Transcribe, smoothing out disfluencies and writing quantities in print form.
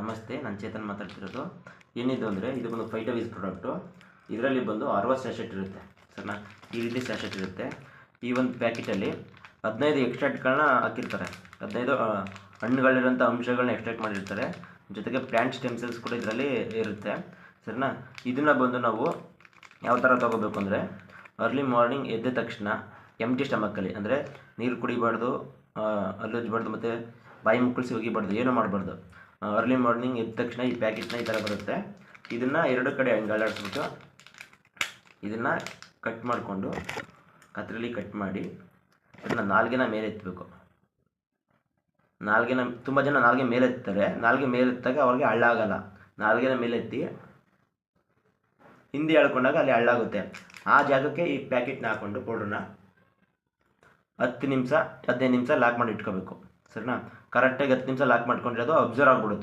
ನಮಸ್ತೆ, ನಾನು ಚೇತನ್ ಮಾತಾಡ್ತಿರೋದು. ಏನಿದು ಅಂದರೆ ಇದು ಬಂದು ಫೈಟವೀಸ್ ಪ್ರಾಡಕ್ಟು. ಇದರಲ್ಲಿ ಬಂದು 60 ಸ್ಯಾಶೆಟ್ ಇರುತ್ತೆ ಸರಿನಾ. ಈ ರೀತಿ ಸ್ಯಾಶೆಟ್ ಇರುತ್ತೆ. ಈ ಒಂದು ಪ್ಯಾಕೆಟಲ್ಲಿ 15 ಎಕ್ಸ್ಟ್ರಾಕ್ಟ್ಗಳನ್ನ ಹಾಕಿರ್ತಾರೆ. 15 ಹಣ್ಣುಗಳಿರೋಂಥ ಅಂಶಗಳನ್ನ ಎಕ್ಸ್ಟ್ರಾಕ್ಟ್ ಮಾಡಿರ್ತಾರೆ. ಜೊತೆಗೆ ಪ್ಲ್ಯಾಂಟ್ ಸ್ಟೆಮ್ ಸೆಲ್ಸ್ ಕೂಡ ಇದರಲ್ಲಿ ಇರುತ್ತೆ ಸರಿನಾ. ಇದನ್ನು ಬಂದು ನಾವು ಯಾವ ಥರ ತೊಗೋಬೇಕು ಅಂದರೆ, ಅರ್ಲಿ ಮಾರ್ನಿಂಗ್ ಎದ್ದ ತಕ್ಷಣ ಎಂಟಿ ಸ್ಟಮಕ್ಕಲ್ಲಿ, ಅಂದರೆ ನೀರು ಕುಡಿಬಾರ್ದು, ಹಲ್ಲುಜ್ಜಬಾರ್ದು, ಮತ್ತು ಬಾಯಿ ಮುಕ್ಕಳಿಸಿ ಒಗಿಬಾರ್ದು, ಏನೂ ಮಾಡಬಾರ್ದು. ಅರ್ಲಿ ಮಾರ್ನಿಂಗ್ ಎದ್ದ ತಕ್ಷಣ ಈ ಪ್ಯಾಕೆಟ್ನ ಈ ಥರ ಬರುತ್ತೆ. ಇದನ್ನು 2 ಕಡೆ ಅಳ್ಳಾಡಿಸ್ಬಿಟ್ಟು ಇದನ್ನು ಕಟ್ ಮಾಡಿಕೊಂಡು ಕತ್ತರಿಲಿ ಕಟ್ ಮಾಡಿ ಅದನ್ನು ನಾಲ್ಗೆನ ಮೇಲೆ ಎತ್ತಬೇಕು. ನಾಲ್ಗೆನ ತುಂಬ ಜನ ನಾಲ್ಗೆ ಮೇಲೆ ಎತ್ತಾರೆ. ನಾಲ್ಗೆ ಮೇಲೆ ಎತ್ತಾಗ ಅವ್ರಿಗೆ ಹಳ್ಳಾಗಲ್ಲ. ನಾಲ್ಗೆನ ಮೇಲೆ ಎತ್ತಿ ಹಿಂದೆ ಎಳ್ಕೊಂಡಾಗ ಅಲ್ಲಿ ಹಳ್ಳಾಗುತ್ತೆ. ಆ ಜಾಗಕ್ಕೆ ಈ ಪ್ಯಾಕೆಟ್ನ ಹಾಕ್ಕೊಂಡು ಪೌಡ್ರನ್ನ 10 ನಿಮಿಷ 15 ನಿಮಿಷ ಲಾಕ್ ಮಾಡಿ ಇಟ್ಕೋಬೇಕು ಸರಿನಾ. ಕರೆಕ್ಟಾಗಿ 10 ನಿಮಿಷ ಲಾಕ್ ಮಾಡ್ಕೊಂಡಿರೋದು ಅಬ್ಸರ್ವ್ ಆಗಿಬಿಡುತ್ತೆ.